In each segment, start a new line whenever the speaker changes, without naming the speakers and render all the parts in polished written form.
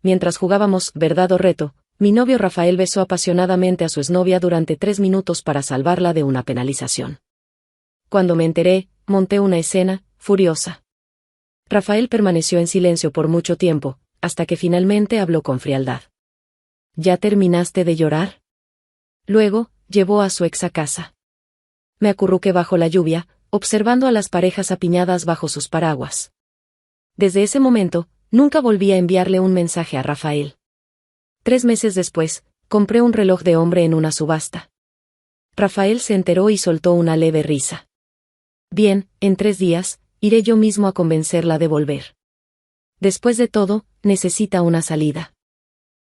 mientras jugábamos verdad o reto, mi novio Rafael besó apasionadamente a su exnovia durante 3 minutos para salvarla de una penalización. Cuando me enteré, monté una escena, furiosa. Rafael permaneció en silencio por mucho tiempo, hasta que finalmente habló con frialdad. ¿Ya terminaste de llorar? Luego, llevó a su ex a casa. Me acurruqué bajo la lluvia, observando a las parejas apiñadas bajo sus paraguas. Desde ese momento, nunca volví a enviarle un mensaje a Rafael. 3 meses después, compré un reloj de hombre en una subasta. Rafael se enteró y soltó una leve risa. Bien, en 3 días, iré yo mismo a convencerla de volver. Después de todo, necesita una salida.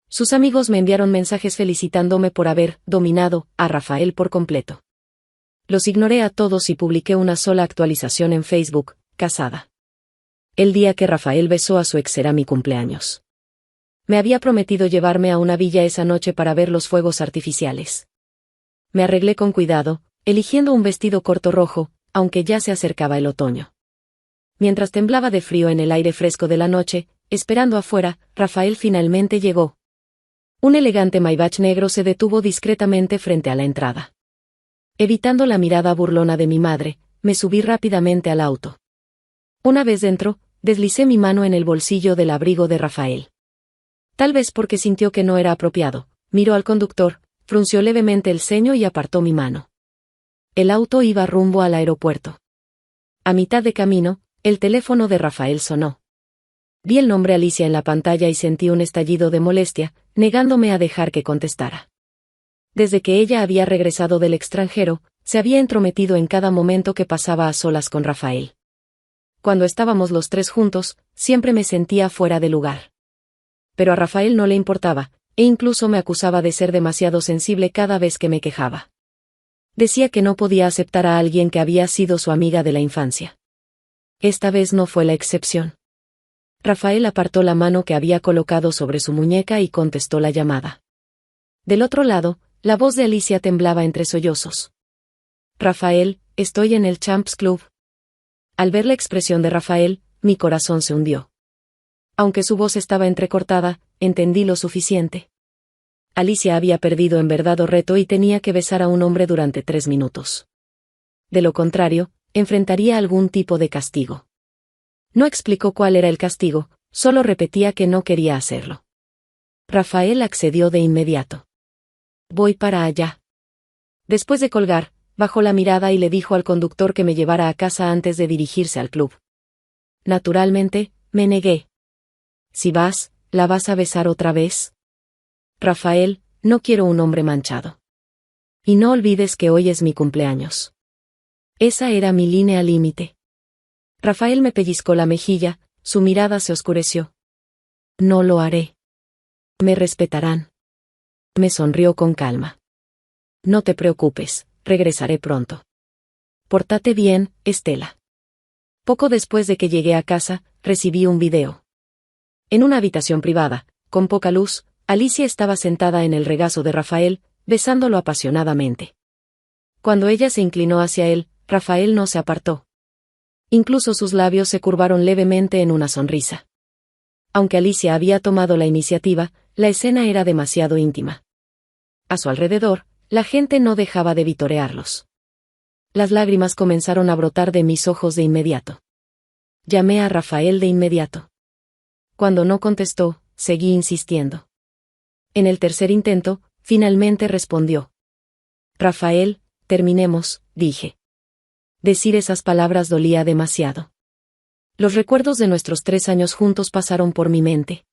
Sus amigos me enviaron mensajes felicitándome por haber dominado a Rafael por completo. Los ignoré a todos y publiqué una sola actualización en Facebook, casada. El día que Rafael besó a su ex era mi cumpleaños. Me había prometido llevarme a una villa esa noche para ver los fuegos artificiales. Me arreglé con cuidado, eligiendo un vestido corto rojo, aunque ya se acercaba el otoño. Mientras temblaba de frío en el aire fresco de la noche, esperando afuera, Rafael finalmente llegó. Un elegante Maybach negro se detuvo discretamente frente a la entrada. Evitando la mirada burlona de mi madre, me subí rápidamente al auto. Una vez dentro, deslicé mi mano en el bolsillo del abrigo de Rafael. Tal vez porque sintió que no era apropiado, miró al conductor, frunció levemente el ceño y apartó mi mano. El auto iba rumbo al aeropuerto. A mitad de camino, el teléfono de Rafael sonó. Vi el nombre Alicia en la pantalla y sentí un estallido de molestia, negándome a dejar que contestara. Desde que ella había regresado del extranjero, se había entrometido en cada momento que pasaba a solas con Rafael. Cuando estábamos los 3 juntos, siempre me sentía fuera de lugar. Pero a Rafael no le importaba, e incluso me acusaba de ser demasiado sensible cada vez que me quejaba. Decía que no podía aceptar a alguien que había sido su amiga de la infancia. Esta vez no fue la excepción. Rafael apartó la mano que había colocado sobre su muñeca y contestó la llamada. Del otro lado, la voz de Alicia temblaba entre sollozos. Rafael, estoy en el Champs Club. Al ver la expresión de Rafael, mi corazón se hundió. Aunque su voz estaba entrecortada, entendí lo suficiente. Alicia había perdido en verdad o reto y tenía que besar a un hombre durante 3 minutos. De lo contrario, enfrentaría algún tipo de castigo. No explicó cuál era el castigo, solo repetía que no quería hacerlo. Rafael accedió de inmediato. Voy para allá. Después de colgar, bajó la mirada y le dijo al conductor que me llevara a casa antes de dirigirse al club. Naturalmente, me negué. Si vas, ¿la vas a besar otra vez? Rafael, no quiero un hombre manchado. Y no olvides que hoy es mi cumpleaños. Esa era mi línea límite. Rafael me pellizcó la mejilla, su mirada se oscureció. No lo haré. Me respetarán. Me sonrió con calma. No te preocupes, regresaré pronto. Pórtate bien, Estela. Poco después de que llegué a casa, recibí un video. En una habitación privada, con poca luz, Alicia estaba sentada en el regazo de Rafael, besándolo apasionadamente. Cuando ella se inclinó hacia él, Rafael no se apartó. Incluso sus labios se curvaron levemente en una sonrisa. Aunque Alicia había tomado la iniciativa, la escena era demasiado íntima. A su alrededor, la gente no dejaba de vitorearlos. Las lágrimas comenzaron a brotar de mis ojos de inmediato. Llamé a Rafael de inmediato. Cuando no contestó, seguí insistiendo. En el tercer intento, finalmente respondió. Rafael, terminemos, dije. Decir esas palabras dolía demasiado. Los recuerdos de nuestros 3 años juntos pasaron por mi mente.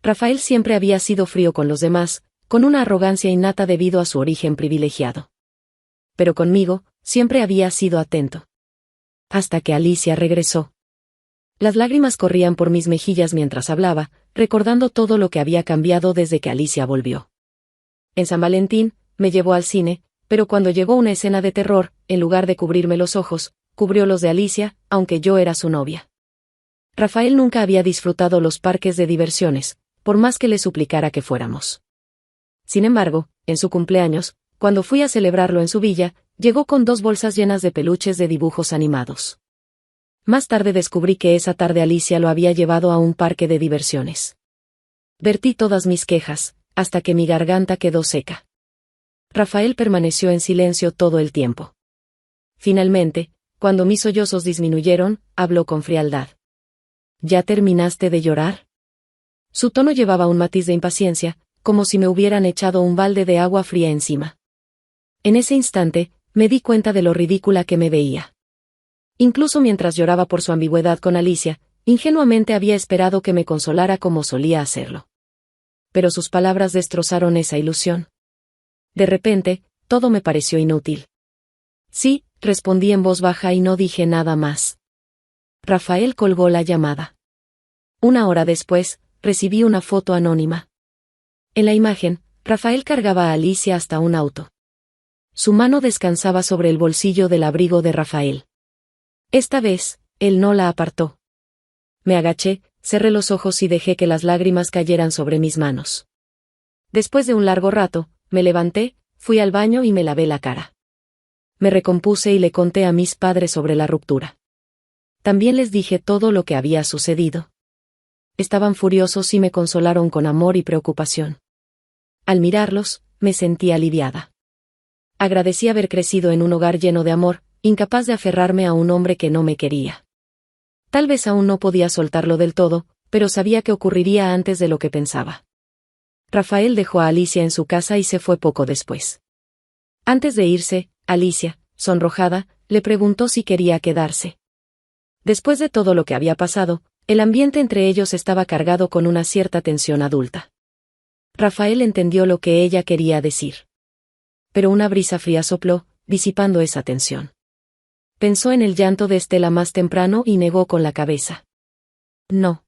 Rafael siempre había sido frío con los demás, con una arrogancia innata debido a su origen privilegiado. Pero conmigo, siempre había sido atento. Hasta que Alicia regresó. Las lágrimas corrían por mis mejillas mientras hablaba, recordando todo lo que había cambiado desde que Alicia volvió. En San Valentín, me llevó al cine, pero cuando llegó una escena de terror, en lugar de cubrirme los ojos, cubrió los de Alicia, aunque yo era su novia. Rafael nunca había disfrutado los parques de diversiones, por más que le suplicara que fuéramos. Sin embargo, en su cumpleaños, cuando fui a celebrarlo en su villa, llegó con 2 bolsas llenas de peluches de dibujos animados. Más tarde descubrí que esa tarde Alicia lo había llevado a un parque de diversiones. Vertí todas mis quejas, hasta que mi garganta quedó seca. Rafael permaneció en silencio todo el tiempo. Finalmente, cuando mis sollozos disminuyeron, habló con frialdad. ¿Ya terminaste de llorar? Su tono llevaba un matiz de impaciencia, como si me hubieran echado un balde de agua fría encima. En ese instante, me di cuenta de lo ridícula que me veía. Incluso mientras lloraba por su ambigüedad con Alicia, ingenuamente había esperado que me consolara como solía hacerlo. Pero sus palabras destrozaron esa ilusión. De repente, todo me pareció inútil. Sí, respondí en voz baja y no dije nada más. Rafael colgó la llamada. Una hora después, recibí una foto anónima. En la imagen, Rafael cargaba a Alicia hasta un auto. Su mano descansaba sobre el bolsillo del abrigo de Rafael. Esta vez, él no la apartó. Me agaché, cerré los ojos y dejé que las lágrimas cayeran sobre mis manos. Después de un largo rato, me levanté, fui al baño y me lavé la cara. Me recompuse y le conté a mis padres sobre la ruptura. También les dije todo lo que había sucedido. Estaban furiosos y me consolaron con amor y preocupación. Al mirarlos, me sentí aliviada. Agradecí haber crecido en un hogar lleno de amor, incapaz de aferrarme a un hombre que no me quería. Tal vez aún no podía soltarlo del todo, pero sabía que ocurriría antes de lo que pensaba. Rafael dejó a Alicia en su casa y se fue poco después. Antes de irse, Alicia, sonrojada, le preguntó si quería quedarse. Después de todo lo que había pasado, el ambiente entre ellos estaba cargado con una cierta tensión adulta. Rafael entendió lo que ella quería decir. Pero una brisa fría sopló, disipando esa tensión. Pensó en el llanto de Estela más temprano y negó con la cabeza. No.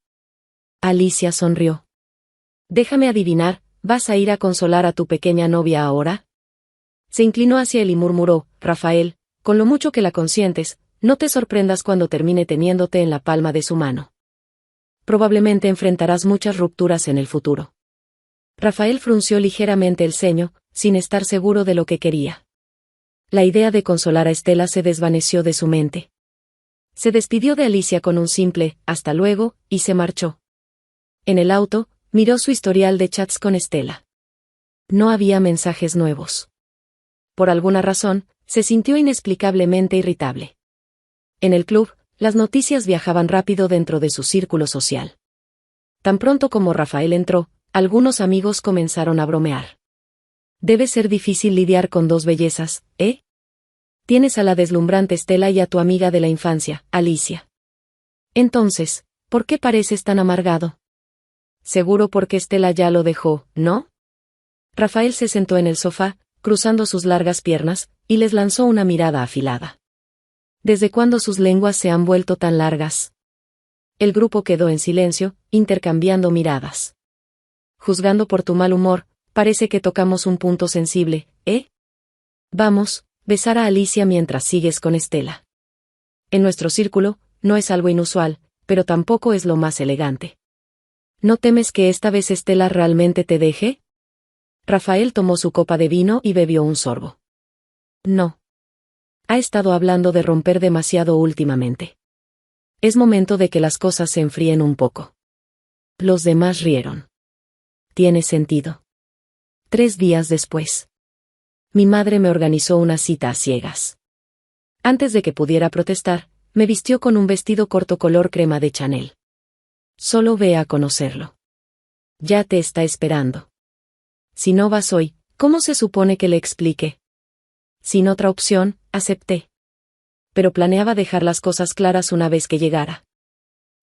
Alicia sonrió. Déjame adivinar, ¿vas a ir a consolar a tu pequeña novia ahora? Se inclinó hacia él y murmuró, Rafael, con lo mucho que la consientes, no te sorprendas cuando termine teniéndote en la palma de su mano. Probablemente enfrentarás muchas rupturas en el futuro. Rafael frunció ligeramente el ceño, sin estar seguro de lo que quería. La idea de consolar a Estela se desvaneció de su mente. Se despidió de Alicia con un simple, hasta luego, y se marchó. En el auto, miró su historial de chats con Estela. No había mensajes nuevos. Por alguna razón, se sintió inexplicablemente irritable. En el club, las noticias viajaban rápido dentro de su círculo social. Tan pronto como Rafael entró, algunos amigos comenzaron a bromear. Debe ser difícil lidiar con dos bellezas, ¿eh? Tienes a la deslumbrante Estela y a tu amiga de la infancia, Alicia. Entonces, ¿por qué pareces tan amargado? Seguro porque Estela ya lo dejó, ¿no? Rafael se sentó en el sofá, cruzando sus largas piernas, y les lanzó una mirada afilada. ¿Desde cuándo sus lenguas se han vuelto tan largas? El grupo quedó en silencio, intercambiando miradas. Juzgando por tu mal humor, parece que tocamos un punto sensible, ¿eh? Vamos, besar a Alicia mientras sigues con Estela. En nuestro círculo, no es algo inusual, pero tampoco es lo más elegante. ¿No temes que esta vez Estela realmente te deje? Rafael tomó su copa de vino y bebió un sorbo. No. Ha estado hablando de romper demasiado últimamente. Es momento de que las cosas se enfríen un poco. Los demás rieron. Tiene sentido. 3 días después. Mi madre me organizó una cita a ciegas. Antes de que pudiera protestar, me vistió con un vestido corto color crema de Chanel. Solo ve a conocerlo. Ya te está esperando. Si no vas hoy, ¿cómo se supone que le explique? Sin otra opción, acepté. Pero planeaba dejar las cosas claras una vez que llegara.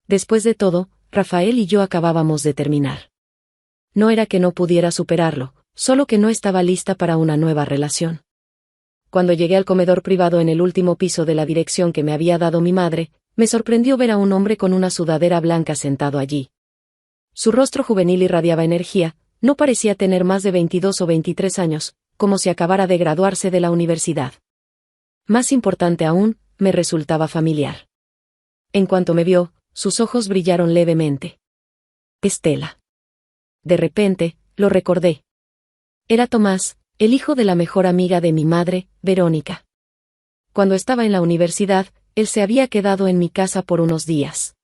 Después de todo, Rafael y yo acabábamos de terminar. No era que no pudiera superarlo, solo que no estaba lista para una nueva relación. Cuando llegué al comedor privado en el último piso de la dirección que me había dado mi madre, me sorprendió ver a un hombre con una sudadera blanca sentado allí. Su rostro juvenil irradiaba energía, no parecía tener más de 22 o 23 años, como si acabara de graduarse de la universidad. Más importante aún, me resultaba familiar. En cuanto me vio, sus ojos brillaron levemente. Estela. De repente, lo recordé. Era Tomás, el hijo de la mejor amiga de mi madre, Verónica. Cuando estaba en la universidad, él se había quedado en mi casa por unos días.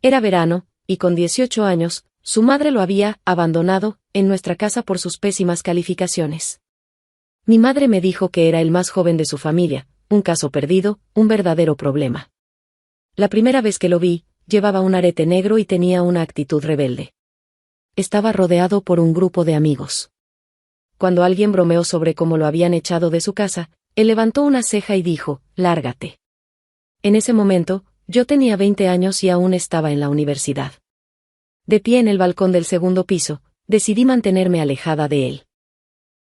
Era verano, y con 18 años, Su madre lo había abandonado en nuestra casa por sus pésimas calificaciones. Mi madre me dijo que era el más joven de su familia, un caso perdido, un verdadero problema. La primera vez que lo vi, llevaba un arete negro y tenía una actitud rebelde. Estaba rodeado por un grupo de amigos. Cuando alguien bromeó sobre cómo lo habían echado de su casa, él levantó una ceja y dijo, «Lárgate». En ese momento, yo tenía 20 años y aún estaba en la universidad. De pie en el balcón del segundo piso, decidí mantenerme alejada de él.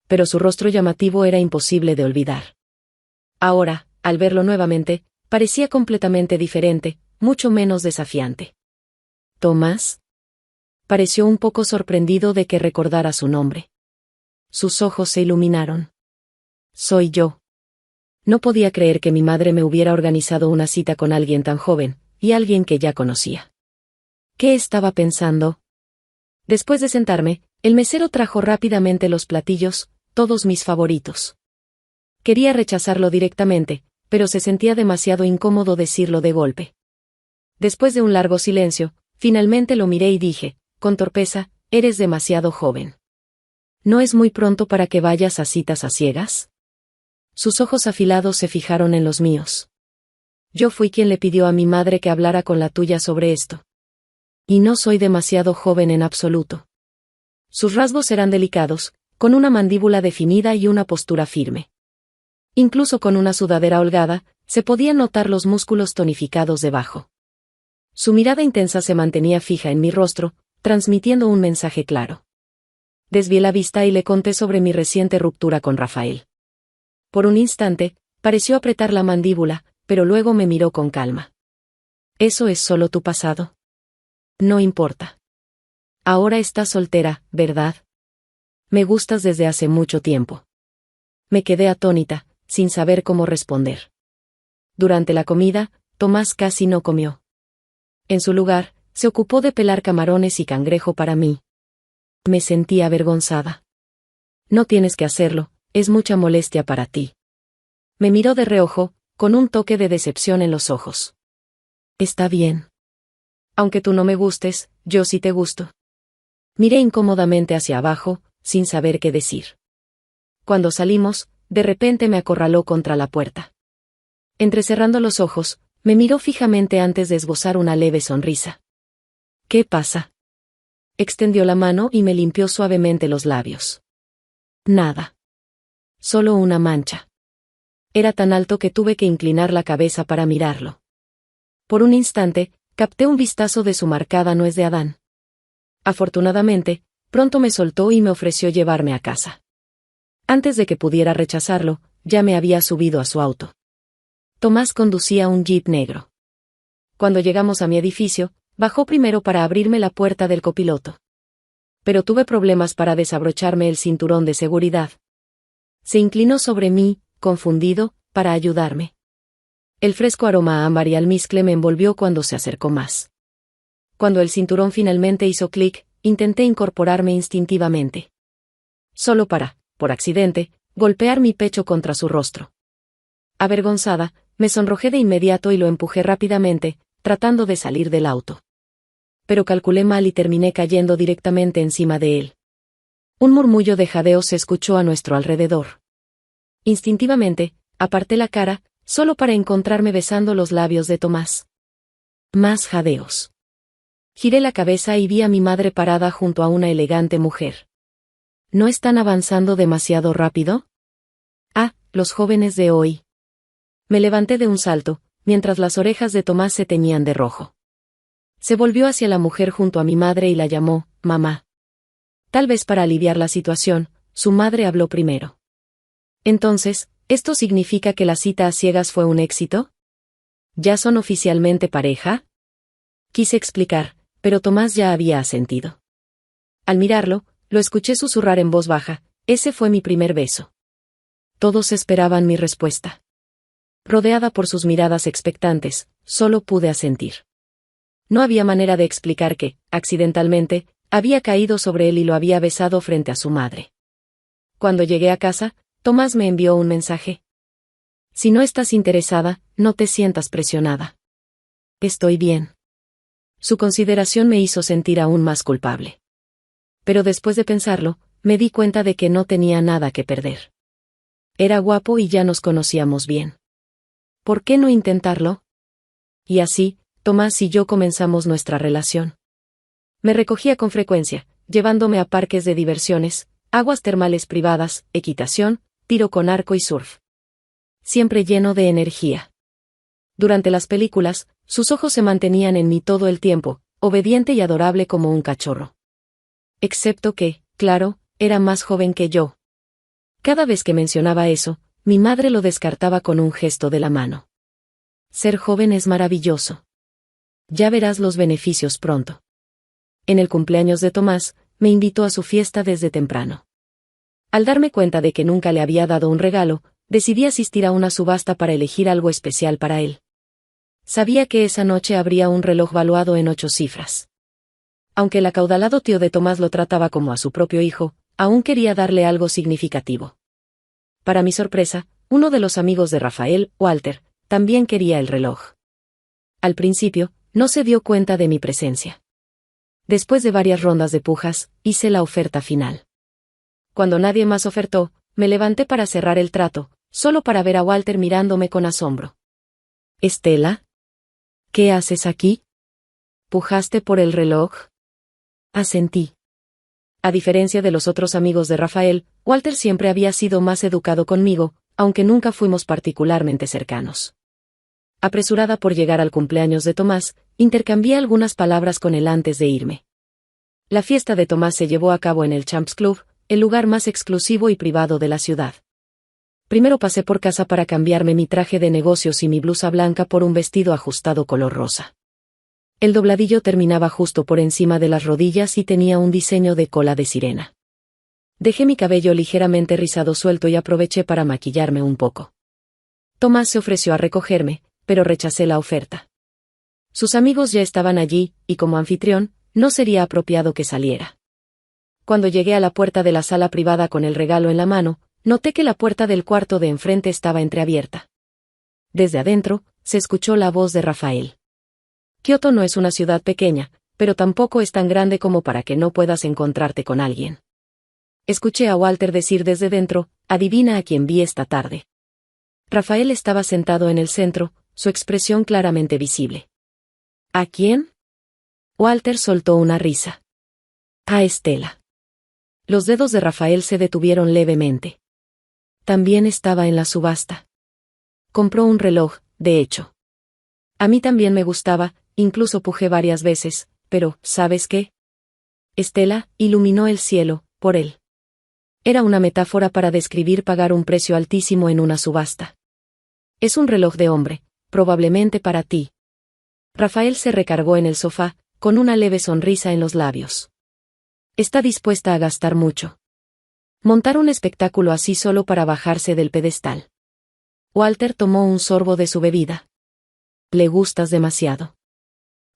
Pero su rostro llamativo era imposible de olvidar. Ahora, al verlo nuevamente, parecía completamente diferente, mucho menos desafiante. «¿Tomás?» Pareció un poco sorprendido de que recordara su nombre. Sus ojos se iluminaron. «Soy yo». No podía creer que mi madre me hubiera organizado una cita con alguien tan joven, y alguien que ya conocía. ¿Qué estaba pensando? Después de sentarme, el mesero trajo rápidamente los platillos, todos mis favoritos. Quería rechazarlo directamente, pero se sentía demasiado incómodo decirlo de golpe. Después de un largo silencio, finalmente lo miré y dije, con torpeza, «Eres demasiado joven. ¿No es muy pronto para que vayas a citas a ciegas?» Sus ojos afilados se fijaron en los míos. Yo fui quien le pidió a mi madre que hablara con la tuya sobre esto. Y no soy demasiado joven en absoluto. Sus rasgos eran delicados, con una mandíbula definida y una postura firme. Incluso con una sudadera holgada, se podían notar los músculos tonificados debajo. Su mirada intensa se mantenía fija en mi rostro, transmitiendo un mensaje claro. Desvié la vista y le conté sobre mi reciente ruptura con Rafael. Por un instante, pareció apretar la mandíbula, pero luego me miró con calma. «Eso es solo tu pasado. No importa. Ahora estás soltera, ¿verdad? Me gustas desde hace mucho tiempo». Me quedé atónita, sin saber cómo responder. Durante la comida, Tomás casi no comió. En su lugar, se ocupó de pelar camarones y cangrejo para mí. Me sentí avergonzada. «No tienes que hacerlo, es mucha molestia para ti». Me miró de reojo, con un toque de decepción en los ojos. «Está bien. Aunque tú no me gustes, yo sí te gusto». Miré incómodamente hacia abajo, sin saber qué decir. Cuando salimos, de repente me acorraló contra la puerta. Entrecerrando los ojos, me miró fijamente antes de esbozar una leve sonrisa. «¿Qué pasa?» Extendió la mano y me limpió suavemente los labios. «Nada. Solo una mancha». Era tan alto que tuve que inclinar la cabeza para mirarlo. Por un instante, capté un vistazo de su marcada nuez de Adán. Afortunadamente, pronto me soltó y me ofreció llevarme a casa. Antes de que pudiera rechazarlo, ya me había subido a su auto. Tomás conducía un jeep negro. Cuando llegamos a mi edificio, bajó primero para abrirme la puerta del copiloto. Pero tuve problemas para desabrocharme el cinturón de seguridad. Se inclinó sobre mí, confundido, para ayudarme. El fresco aroma a ámbar y almizcle me envolvió cuando se acercó más. Cuando el cinturón finalmente hizo clic, intenté incorporarme instintivamente. Solo para, por accidente, golpear mi pecho contra su rostro. Avergonzada, me sonrojé de inmediato y lo empujé rápidamente, tratando de salir del auto. Pero calculé mal y terminé cayendo directamente encima de él. Un murmullo de jadeo se escuchó a nuestro alrededor. Instintivamente, aparté la cara, solo para encontrarme besando los labios de Tomás. Más jadeos. Giré la cabeza y vi a mi madre parada junto a una elegante mujer. ¿No están avanzando demasiado rápido? Ah, los jóvenes de hoy. Me levanté de un salto, mientras las orejas de Tomás se teñían de rojo. Se volvió hacia la mujer junto a mi madre y la llamó, mamá. Tal vez para aliviar la situación, su madre habló primero. Entonces, ¿esto significa que la cita a ciegas fue un éxito? ¿Ya son oficialmente pareja? Quise explicar, pero Tomás ya había asentido. Al mirarlo, lo escuché susurrar en voz baja, ese fue mi primer beso. Todos esperaban mi respuesta. Rodeada por sus miradas expectantes, solo pude asentir. No había manera de explicar que, accidentalmente, había caído sobre él y lo había besado frente a su madre. Cuando llegué a casa, Tomás me envió un mensaje. Si no estás interesada, no te sientas presionada. Estoy bien. Su consideración me hizo sentir aún más culpable. Pero después de pensarlo, me di cuenta de que no tenía nada que perder. Era guapo y ya nos conocíamos bien. ¿Por qué no intentarlo? Y así, Tomás y yo comenzamos nuestra relación. Me recogía con frecuencia, llevándome a parques de diversiones, aguas termales privadas, equitación, tiro con arco y surf. Siempre lleno de energía. Durante las películas, sus ojos se mantenían en mí todo el tiempo, obediente y adorable como un cachorro. Excepto que, claro, era más joven que yo. Cada vez que mencionaba eso, mi madre lo descartaba con un gesto de la mano. Ser joven es maravilloso. Ya verás los beneficios pronto. En el cumpleaños de Tomás, me invitó a su fiesta desde temprano. Al darme cuenta de que nunca le había dado un regalo, decidí asistir a una subasta para elegir algo especial para él. Sabía que esa noche habría un reloj valuado en 8 cifras. Aunque el acaudalado tío de Tomás lo trataba como a su propio hijo, aún quería darle algo significativo. Para mi sorpresa, uno de los amigos de Rafael, Walter, también quería el reloj. Al principio, no se dio cuenta de mi presencia. Después de varias rondas de pujas, hice la oferta final. Cuando nadie más ofertó, me levanté para cerrar el trato, solo para ver a Walter mirándome con asombro. «¿Estela? ¿Qué haces aquí? ¿Pujaste por el reloj?» Asentí. A diferencia de los otros amigos de Rafael, Walter siempre había sido más educado conmigo, aunque nunca fuimos particularmente cercanos. Apresurada por llegar al cumpleaños de Tomás, intercambié algunas palabras con él antes de irme. La fiesta de Tomás se llevó a cabo en el Champs Club, el lugar más exclusivo y privado de la ciudad. Primero pasé por casa para cambiarme mi traje de negocios y mi blusa blanca por un vestido ajustado color rosa. El dobladillo terminaba justo por encima de las rodillas y tenía un diseño de cola de sirena. Dejé mi cabello ligeramente rizado suelto y aproveché para maquillarme un poco. Tomás se ofreció a recogerme, pero rechacé la oferta. Sus amigos ya estaban allí, y como anfitrión, no sería apropiado que saliera. Cuando llegué a la puerta de la sala privada con el regalo en la mano, noté que la puerta del cuarto de enfrente estaba entreabierta. Desde adentro, se escuchó la voz de Rafael. Kioto no es una ciudad pequeña, pero tampoco es tan grande como para que no puedas encontrarte con alguien. Escuché a Walter decir desde dentro, «Adivina a quién vi esta tarde». Rafael estaba sentado en el centro, su expresión claramente visible. «¿A quién?» Walter soltó una risa. «A Estela». Los dedos de Rafael se detuvieron levemente. También estaba en la subasta. Compró un reloj, de hecho. A mí también me gustaba, incluso pujé varias veces, pero, ¿sabes qué? Estela iluminó el cielo, por él. Era una metáfora para describir pagar un precio altísimo en una subasta. Es un reloj de hombre, probablemente para ti. Rafael se recargó en el sofá, con una leve sonrisa en los labios. Está dispuesta a gastar mucho. Montar un espectáculo así solo para bajarse del pedestal. Walter tomó un sorbo de su bebida. Le gustas demasiado.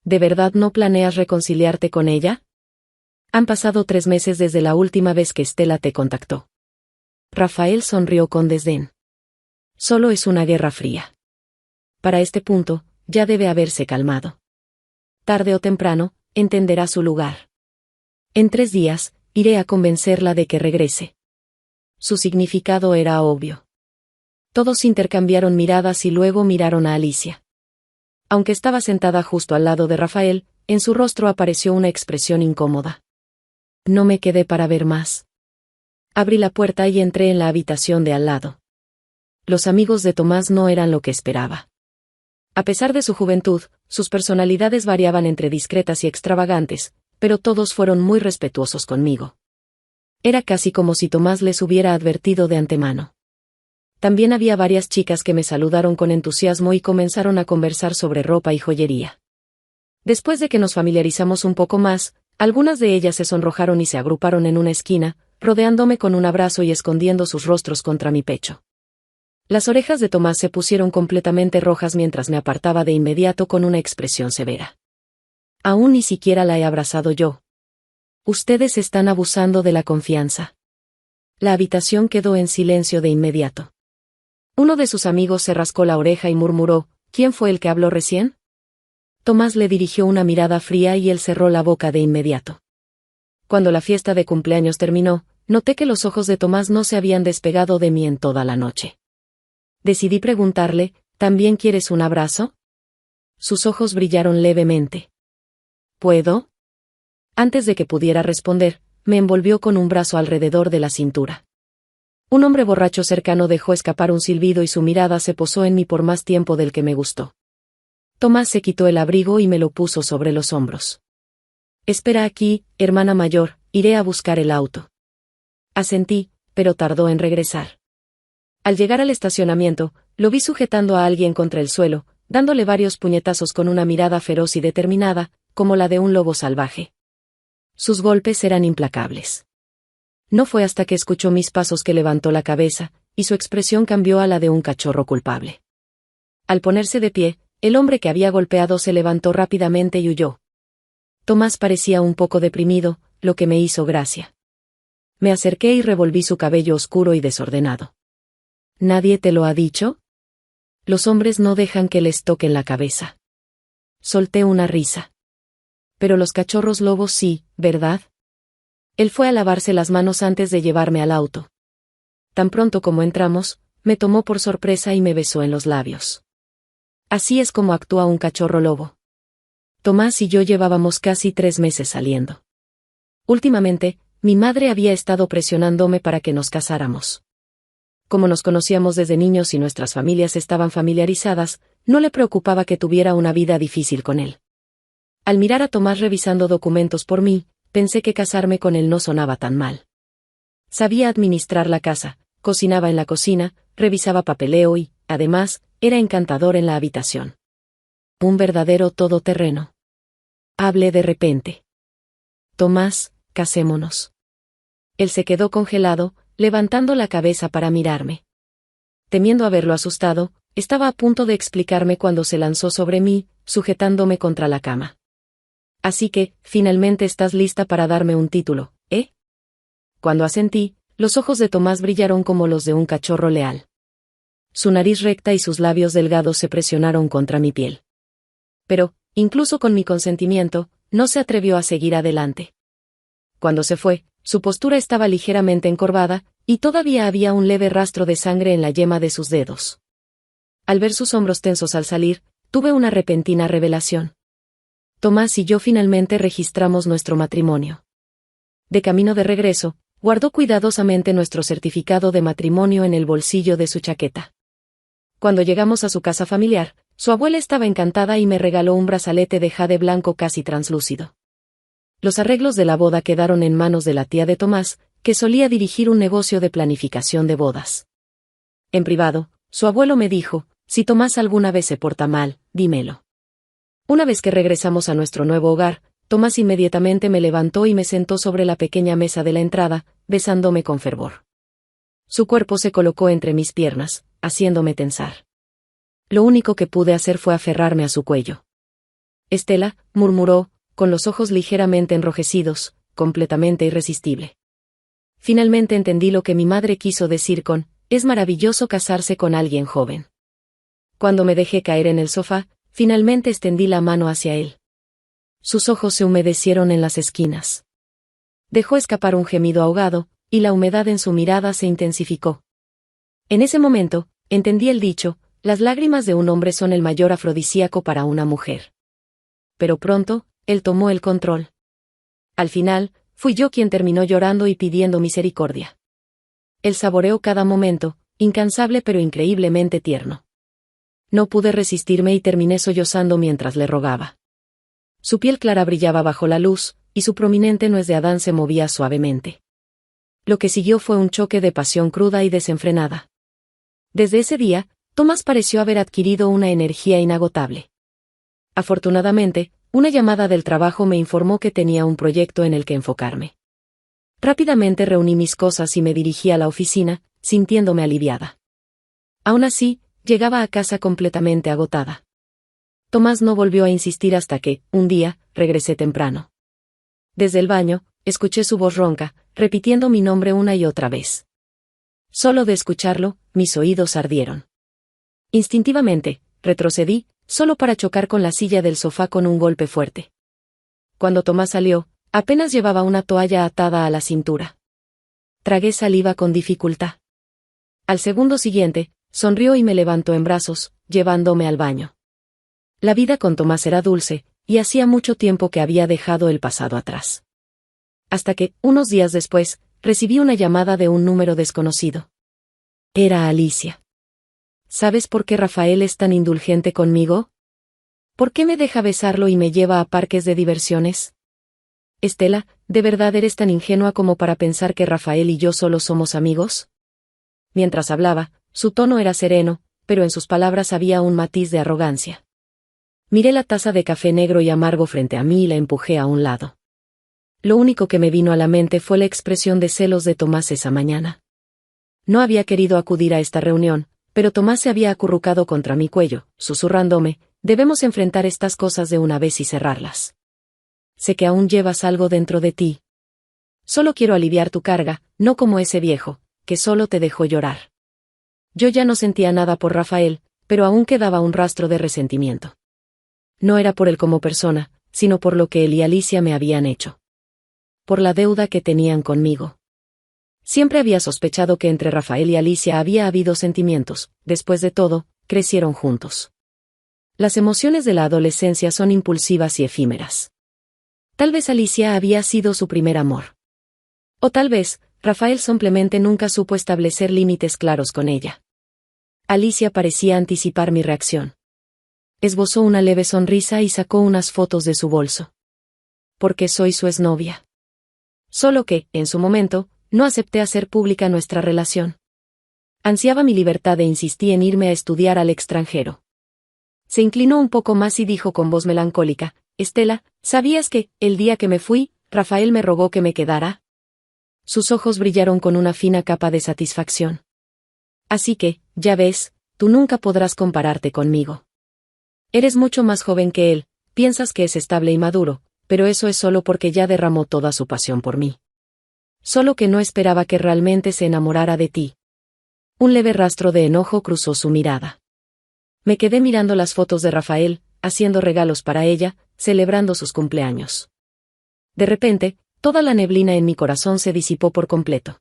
¿De verdad no planeas reconciliarte con ella? Han pasado 3 meses desde la última vez que Estela te contactó. Rafael sonrió con desdén. Solo es una guerra fría. Para este punto, ya debe haberse calmado. Tarde o temprano, entenderá su lugar. En 3 días, iré a convencerla de que regrese. Su significado era obvio. Todos intercambiaron miradas y luego miraron a Alicia. Aunque estaba sentada justo al lado de Rafael, en su rostro apareció una expresión incómoda. No me quedé para ver más. Abrí la puerta y entré en la habitación de al lado. Los amigos de Tomás no eran lo que esperaba. A pesar de su juventud, sus personalidades variaban entre discretas y extravagantes, pero todos fueron muy respetuosos conmigo. Era casi como si Tomás les hubiera advertido de antemano. También había varias chicas que me saludaron con entusiasmo y comenzaron a conversar sobre ropa y joyería. Después de que nos familiarizamos un poco más, algunas de ellas se sonrojaron y se agruparon en una esquina, rodeándome con un abrazo y escondiendo sus rostros contra mi pecho. Las orejas de Tomás se pusieron completamente rojas mientras me apartaba de inmediato con una expresión severa. Aún ni siquiera la he abrazado yo. Ustedes están abusando de la confianza. La habitación quedó en silencio de inmediato. Uno de sus amigos se rascó la oreja y murmuró, ¿quién fue el que habló recién? Tomás le dirigió una mirada fría y él cerró la boca de inmediato. Cuando la fiesta de cumpleaños terminó, noté que los ojos de Tomás no se habían despegado de mí en toda la noche. Decidí preguntarle, ¿también quieres un abrazo? Sus ojos brillaron levemente. ¿Puedo? Antes de que pudiera responder, me envolvió con un brazo alrededor de la cintura. Un hombre borracho cercano dejó escapar un silbido y su mirada se posó en mí por más tiempo del que me gustó. Tomás se quitó el abrigo y me lo puso sobre los hombros. Espera aquí, hermana mayor, iré a buscar el auto. Asentí, pero tardó en regresar. Al llegar al estacionamiento, lo vi sujetando a alguien contra el suelo, dándole varios puñetazos con una mirada feroz y determinada, como la de un lobo salvaje. Sus golpes eran implacables. No fue hasta que escuchó mis pasos que levantó la cabeza, y su expresión cambió a la de un cachorro culpable. Al ponerse de pie, el hombre que había golpeado se levantó rápidamente y huyó. Tomás parecía un poco deprimido, lo que me hizo gracia. Me acerqué y revolví su cabello oscuro y desordenado. ¿Nadie te lo ha dicho? Los hombres no dejan que les toquen la cabeza. Solté una risa. Pero los cachorros lobos sí, ¿verdad? Él fue a lavarse las manos antes de llevarme al auto. Tan pronto como entramos, me tomó por sorpresa y me besó en los labios. Así es como actúa un cachorro lobo. Tomás y yo llevábamos casi 3 meses saliendo. Últimamente, mi madre había estado presionándome para que nos casáramos. Como nos conocíamos desde niños y nuestras familias estaban familiarizadas, no le preocupaba que tuviera una vida difícil con él. Al mirar a Tomás revisando documentos por mí, pensé que casarme con él no sonaba tan mal. Sabía administrar la casa, cocinaba en la cocina, revisaba papeleo y, además, era encantador en la habitación. Un verdadero todoterreno. Hablé de repente. Tomás, casémonos. Él se quedó congelado, levantando la cabeza para mirarme. Temiendo haberlo asustado, estaba a punto de explicarme cuando se lanzó sobre mí, sujetándome contra la cama. Así que, finalmente estás lista para darme un título, ¿eh? Cuando asentí, los ojos de Tomás brillaron como los de un cachorro leal. Su nariz recta y sus labios delgados se presionaron contra mi piel. Pero, incluso con mi consentimiento, no se atrevió a seguir adelante. Cuando se fue, su postura estaba ligeramente encorvada, y todavía había un leve rastro de sangre en la yema de sus dedos. Al ver sus hombros tensos al salir, tuve una repentina revelación. Tomás y yo finalmente registramos nuestro matrimonio. De camino de regreso, guardó cuidadosamente nuestro certificado de matrimonio en el bolsillo de su chaqueta. Cuando llegamos a su casa familiar, su abuela estaba encantada y me regaló un brazalete de jade blanco casi translúcido. Los arreglos de la boda quedaron en manos de la tía de Tomás, que solía dirigir un negocio de planificación de bodas. En privado, su abuelo me dijo, si Tomás alguna vez se porta mal, dímelo. Una vez que regresamos a nuestro nuevo hogar, Tomás inmediatamente me levantó y me sentó sobre la pequeña mesa de la entrada, besándome con fervor. Su cuerpo se colocó entre mis piernas, haciéndome tensar. Lo único que pude hacer fue aferrarme a su cuello. Estela, murmuró, con los ojos ligeramente enrojecidos, completamente irresistible. Finalmente entendí lo que mi madre quiso decir con, es maravilloso casarse con alguien joven. Cuando me dejé caer en el sofá, finalmente extendí la mano hacia él. Sus ojos se humedecieron en las esquinas. Dejó escapar un gemido ahogado, y la humedad en su mirada se intensificó. En ese momento, entendí el dicho, las lágrimas de un hombre son el mayor afrodisíaco para una mujer. Pero pronto, él tomó el control. Al final, fui yo quien terminó llorando y pidiendo misericordia. Él saboreó cada momento, incansable pero increíblemente tierno. No pude resistirme y terminé sollozando mientras le rogaba. Su piel clara brillaba bajo la luz, y su prominente nuez de Adán se movía suavemente. Lo que siguió fue un choque de pasión cruda y desenfrenada. Desde ese día, Tomás pareció haber adquirido una energía inagotable. Afortunadamente, una llamada del trabajo me informó que tenía un proyecto en el que enfocarme. Rápidamente reuní mis cosas y me dirigí a la oficina, sintiéndome aliviada. Aún así, llegaba a casa completamente agotada. Tomás no volvió a insistir hasta que, un día, regresé temprano. Desde el baño, escuché su voz ronca, repitiendo mi nombre una y otra vez. Solo de escucharlo, mis oídos ardieron. Instintivamente, retrocedí, solo para chocar con la silla del sofá con un golpe fuerte. Cuando Tomás salió, apenas llevaba una toalla atada a la cintura. Tragué saliva con dificultad. Al segundo siguiente, sonrió y me levantó en brazos, llevándome al baño. La vida con Tomás era dulce, y hacía mucho tiempo que había dejado el pasado atrás. Hasta que, unos días después, recibí una llamada de un número desconocido. Era Alicia. ¿Sabes por qué Rafael es tan indulgente conmigo? ¿Por qué me deja besarlo y me lleva a parques de diversiones? Estela, ¿de verdad eres tan ingenua como para pensar que Rafael y yo solo somos amigos? Mientras hablaba, su tono era sereno, pero en sus palabras había un matiz de arrogancia. Miré la taza de café negro y amargo frente a mí y la empujé a un lado. Lo único que me vino a la mente fue la expresión de celos de Tomás esa mañana. No había querido acudir a esta reunión, pero Tomás se había acurrucado contra mi cuello, susurrándome, debemos enfrentar estas cosas de una vez y cerrarlas. Sé que aún llevas algo dentro de ti. Solo quiero aliviar tu carga, no como ese viejo, que solo te dejó llorar. Yo ya no sentía nada por Rafael, pero aún quedaba un rastro de resentimiento. No era por él como persona, sino por lo que él y Alicia me habían hecho. Por la deuda que tenían conmigo. Siempre había sospechado que entre Rafael y Alicia había habido sentimientos, después de todo, crecieron juntos. Las emociones de la adolescencia son impulsivas y efímeras. Tal vez Alicia había sido su primer amor. O tal vez, Rafael simplemente nunca supo establecer límites claros con ella. Alicia parecía anticipar mi reacción. Esbozó una leve sonrisa y sacó unas fotos de su bolso. Porque soy su exnovia. Solo que, en su momento, no acepté hacer pública nuestra relación. Ansiaba mi libertad e insistí en irme a estudiar al extranjero. Se inclinó un poco más y dijo con voz melancólica, Estela, ¿sabías que, el día que me fui, Rafael me rogó que me quedara? Sus ojos brillaron con una fina capa de satisfacción. Así que, ya ves, tú nunca podrás compararte conmigo. Eres mucho más joven que él, piensas que es estable y maduro, pero eso es solo porque ya derramó toda su pasión por mí. Solo que no esperaba que realmente se enamorara de ti. Un leve rastro de enojo cruzó su mirada. Me quedé mirando las fotos de Rafael, haciendo regalos para ella, celebrando sus cumpleaños. De repente, toda la neblina en mi corazón se disipó por completo.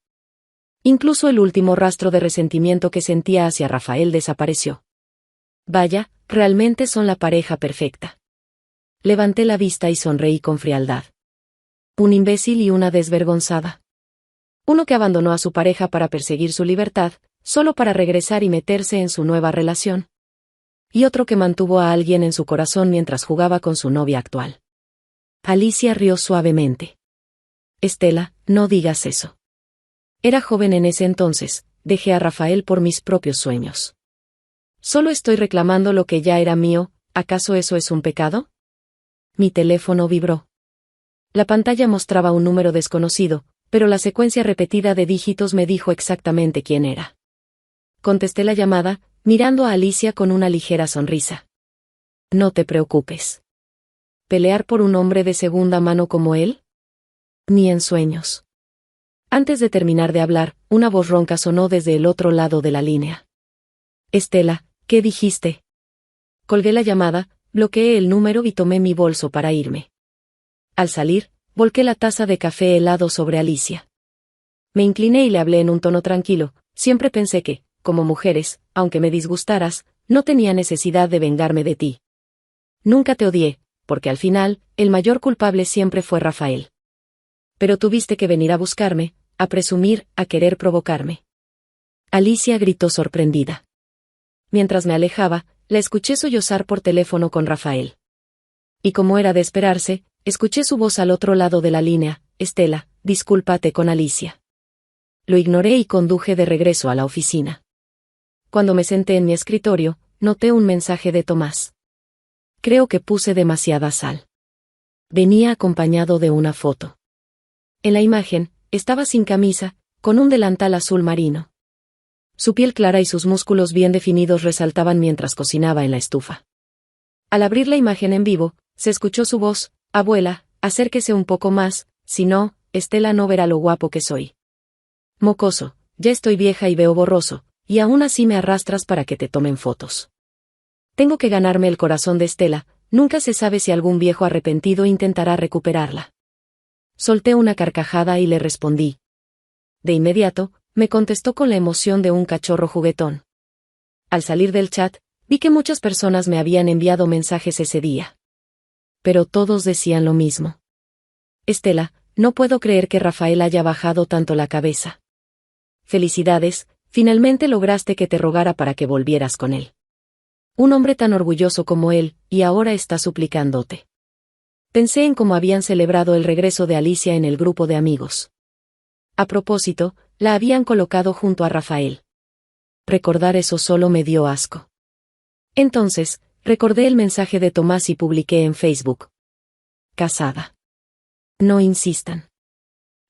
Incluso el último rastro de resentimiento que sentía hacia Rafael desapareció. Vaya, realmente son la pareja perfecta. Levanté la vista y sonreí con frialdad. Un imbécil y una desvergonzada. Uno que abandonó a su pareja para perseguir su libertad, solo para regresar y meterse en su nueva relación. Y otro que mantuvo a alguien en su corazón mientras jugaba con su novia actual. Alicia rió suavemente. Estela, no digas eso. Era joven en ese entonces, dejé a Rafael por mis propios sueños. Solo estoy reclamando lo que ya era mío, ¿acaso eso es un pecado? Mi teléfono vibró. La pantalla mostraba un número desconocido, pero la secuencia repetida de dígitos me dijo exactamente quién era. Contesté la llamada, mirando a Alicia con una ligera sonrisa. No te preocupes. ¿Pelear por un hombre de segunda mano como él? Ni en sueños. Antes de terminar de hablar, una voz ronca sonó desde el otro lado de la línea. Estela, ¿qué dijiste? Colgué la llamada, bloqueé el número y tomé mi bolso para irme. Al salir, volqué la taza de café helado sobre Alicia. Me incliné y le hablé en un tono tranquilo, siempre pensé que, como mujeres, aunque me disgustaras, no tenía necesidad de vengarme de ti. Nunca te odié, porque al final, el mayor culpable siempre fue Rafael. Pero tuviste que venir a buscarme, a presumir, a querer provocarme. Alicia gritó sorprendida. Mientras me alejaba, la escuché sollozar por teléfono con Rafael. Y como era de esperarse, escuché su voz al otro lado de la línea, Estela, discúlpate con Alicia. Lo ignoré y conduje de regreso a la oficina. Cuando me senté en mi escritorio, noté un mensaje de Tomás. Creo que puse demasiada sal. Venía acompañado de una foto. En la imagen, estaba sin camisa, con un delantal azul marino. Su piel clara y sus músculos bien definidos resaltaban mientras cocinaba en la estufa. Al abrir la imagen en vivo, se escuchó su voz, abuela, acérquese un poco más, si no, Estela no verá lo guapo que soy. Mocoso, ya estoy vieja y veo borroso, y aún así me arrastras para que te tomen fotos. Tengo que ganarme el corazón de Estela, nunca se sabe si algún viejo arrepentido intentará recuperarla. Solté una carcajada y le respondí. De inmediato, me contestó con la emoción de un cachorro juguetón. Al salir del chat, vi que muchas personas me habían enviado mensajes ese día. Pero todos decían lo mismo. Estela, no puedo creer que Rafael haya bajado tanto la cabeza. Felicidades, finalmente lograste que te rogara para que volvieras con él. Un hombre tan orgulloso como él, y ahora está suplicándote. Pensé en cómo habían celebrado el regreso de Alicia en el grupo de amigos. A propósito, la habían colocado junto a Rafael. Recordar eso solo me dio asco. Entonces, recordé el mensaje de Tomás y publiqué en Facebook. Casada. No insistan.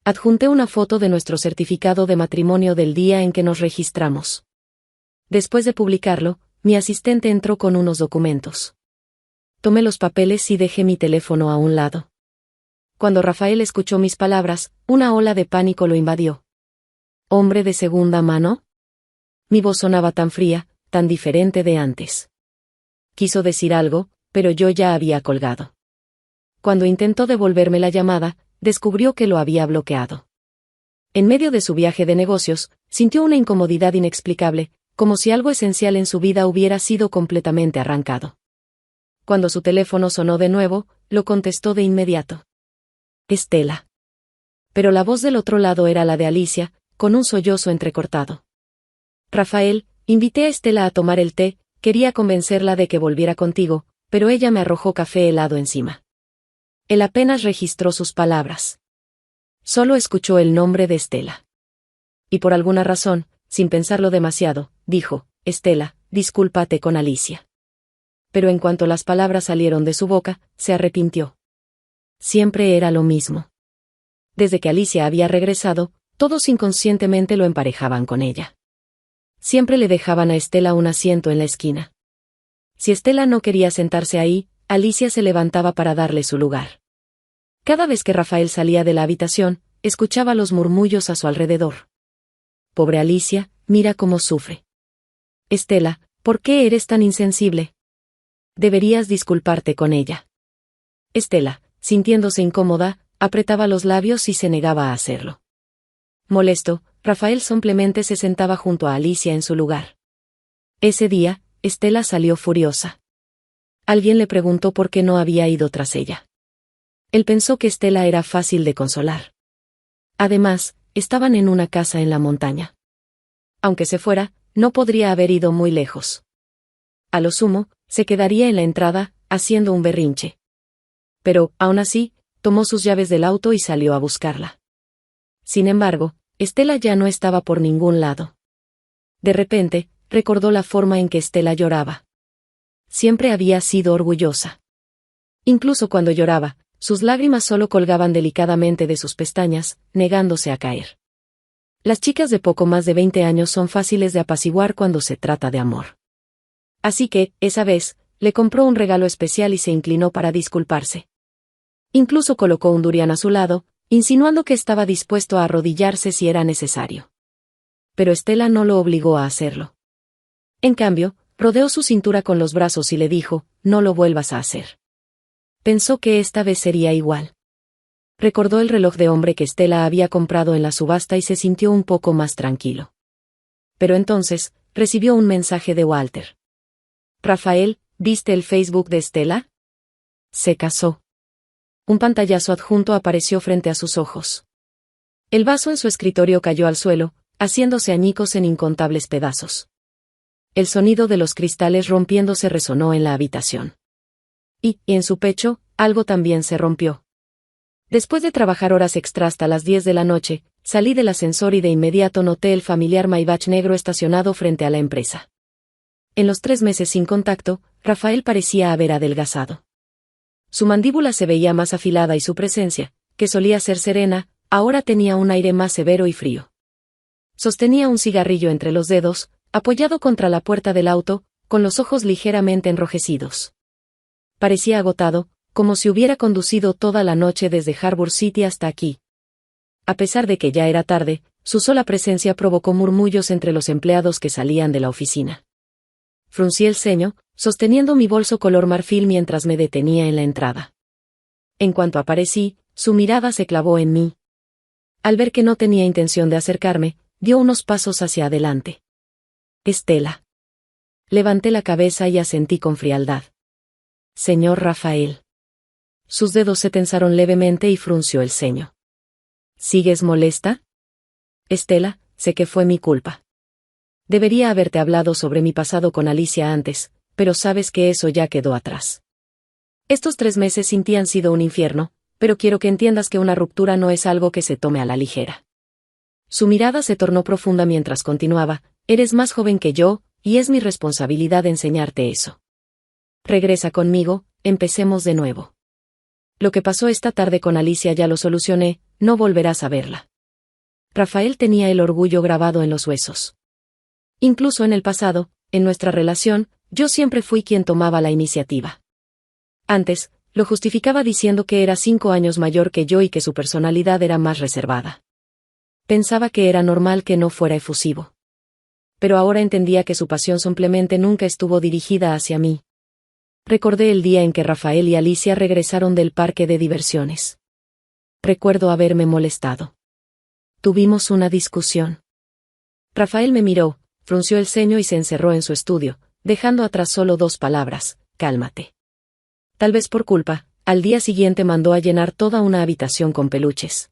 Adjunté una foto de nuestro certificado de matrimonio del día en que nos registramos. Después de publicarlo, mi asistente entró con unos documentos. Tomé los papeles y dejé mi teléfono a un lado. Cuando Rafael escuchó mis palabras, una ola de pánico lo invadió. ¿Hombre de segunda mano? Mi voz sonaba tan fría, tan diferente de antes. Quiso decir algo, pero yo ya había colgado. Cuando intentó devolverme la llamada, descubrió que lo había bloqueado. En medio de su viaje de negocios, sintió una incomodidad inexplicable, como si algo esencial en su vida hubiera sido completamente arrancado. Cuando su teléfono sonó de nuevo, lo contestó de inmediato. Estela. Pero la voz del otro lado era la de Alicia, con un sollozo entrecortado. Rafael, invité a Estela a tomar el té, quería convencerla de que volviera contigo, pero ella me arrojó café helado encima. Él apenas registró sus palabras. Solo escuchó el nombre de Estela. Y por alguna razón, sin pensarlo demasiado, dijo, Estela, discúlpate con Alicia. Pero en cuanto las palabras salieron de su boca, se arrepintió. Siempre era lo mismo. Desde que Alicia había regresado, todos inconscientemente lo emparejaban con ella. Siempre le dejaban a Estela un asiento en la esquina. Si Estela no quería sentarse ahí, Alicia se levantaba para darle su lugar. Cada vez que Rafael salía de la habitación, escuchaba los murmullos a su alrededor. Pobre Alicia, mira cómo sufre. Estela, ¿por qué eres tan insensible? Deberías disculparte con ella. Estela, sintiéndose incómoda, apretaba los labios y se negaba a hacerlo. Molesto, Rafael simplemente se sentaba junto a Alicia en su lugar. Ese día, Estela salió furiosa. Alguien le preguntó por qué no había ido tras ella. Él pensó que Estela era fácil de consolar. Además, estaban en una casa en la montaña. Aunque se fuera, no podría haber ido muy lejos. A lo sumo, se quedaría en la entrada, haciendo un berrinche. Pero, aún así, tomó sus llaves del auto y salió a buscarla. Sin embargo, Estela ya no estaba por ningún lado. De repente, recordó la forma en que Estela lloraba. Siempre había sido orgullosa. Incluso cuando lloraba, sus lágrimas solo colgaban delicadamente de sus pestañas, negándose a caer. Las chicas de poco más de 20 años son fáciles de apaciguar cuando se trata de amor. Así que, esa vez, le compró un regalo especial y se inclinó para disculparse. Incluso colocó un durian a su lado, insinuando que estaba dispuesto a arrodillarse si era necesario. Pero Estela no lo obligó a hacerlo. En cambio, rodeó su cintura con los brazos y le dijo, no lo vuelvas a hacer. Pensó que esta vez sería igual. Recordó el reloj de hombre que Estela había comprado en la subasta y se sintió un poco más tranquilo. Pero entonces, recibió un mensaje de Walter. Rafael, ¿viste el Facebook de Estela? Se casó. Un pantallazo adjunto apareció frente a sus ojos. El vaso en su escritorio cayó al suelo, haciéndose añicos en incontables pedazos. El sonido de los cristales rompiéndose resonó en la habitación. Y en su pecho, algo también se rompió. Después de trabajar horas extra hasta las 10 de la noche, salí del ascensor y de inmediato noté el familiar Maybach negro estacionado frente a la empresa. En los 3 meses sin contacto, Rafael parecía haber adelgazado. Su mandíbula se veía más afilada y su presencia, que solía ser serena, ahora tenía un aire más severo y frío. Sostenía un cigarrillo entre los dedos, apoyado contra la puerta del auto, con los ojos ligeramente enrojecidos. Parecía agotado, como si hubiera conducido toda la noche desde Harbour City hasta aquí. A pesar de que ya era tarde, su sola presencia provocó murmullos entre los empleados que salían de la oficina. Fruncí el ceño, sosteniendo mi bolso color marfil mientras me detenía en la entrada. En cuanto aparecí, su mirada se clavó en mí. Al ver que no tenía intención de acercarme, dio unos pasos hacia adelante. Estela. Levanté la cabeza y asentí con frialdad. Señor Rafael. Sus dedos se tensaron levemente y frunció el ceño. ¿Sigues molesta? Estela, sé que fue mi culpa. Debería haberte hablado sobre mi pasado con Alicia antes, pero sabes que eso ya quedó atrás. Estos 3 meses sin ti han sido un infierno, pero quiero que entiendas que una ruptura no es algo que se tome a la ligera. Su mirada se tornó profunda mientras continuaba, eres más joven que yo, y es mi responsabilidad enseñarte eso. Regresa conmigo, empecemos de nuevo. Lo que pasó esta tarde con Alicia ya lo solucioné, no volverás a verla. Rafael tenía el orgullo grabado en los huesos. Incluso en el pasado, en nuestra relación, yo siempre fui quien tomaba la iniciativa. Antes, lo justificaba diciendo que era 5 años mayor que yo y que su personalidad era más reservada. Pensaba que era normal que no fuera efusivo. Pero ahora entendía que su pasión simplemente nunca estuvo dirigida hacia mí. Recordé el día en que Rafael y Alicia regresaron del parque de diversiones. Recuerdo haberme molestado. Tuvimos una discusión. Rafael me miró, frunció el ceño y se encerró en su estudio, dejando atrás solo 2 palabras, cálmate. Tal vez por culpa, al día siguiente mandó a llenar toda una habitación con peluches.